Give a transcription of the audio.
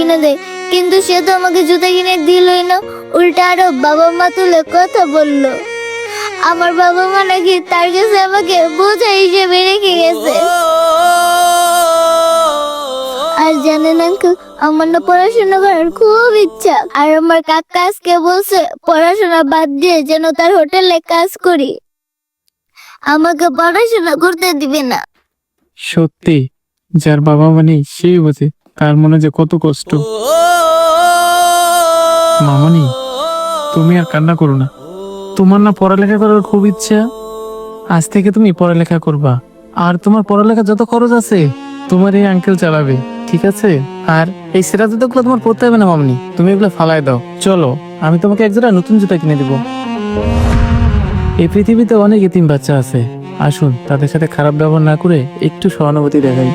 কিনে দেয়, কিন্তু সে তো আমাকে জুতা কিনে দিলই না, উল্টা আরো বাবা মা তুলে কথা বললো। আমার বাবা মা নাকি তার কাছে আমাকে বোঝা হিসেবে রেখে গেছে। আর জানেন আঙ্কেল, আমার না পড়াশোনা করার খুব ইচ্ছা, আর আমার কাকা আজকে বলছে পড়াশোনা বাদ দিয়ে যেন তার হোটেলে কাজ করি, আমাকে পড়াশোনা করতে দিবে না। সত্যি, যার বাবা মা নেই সেই বোঝে তার মনে যে কত কষ্ট। মামনি, তুমি আর কান্না করো না। তোমার না পড়ালেখা করার খুব ইচ্ছা, আজ থেকে তুমি পড়ালেখা করবা। আর তোমার পড়ালেখা যত খরচ আছে তোমার এই আঙ্কেল চালাবে, ঠিক আছে? আর এই সেরা জুতোগুলো তোমার পড়তে হবে না মামনি, তুমি এগুলো ফালাই দাও। চলো, আমি তোমাকে এক জোড়া নতুন জুতা কিনে দিব। এই পৃথিবীতে অনেক এতিম বাচ্চা আছে, আসুন তাদের সাথে খারাপ ব্যবহার না করে একটু সহানুভূতি দেখাই।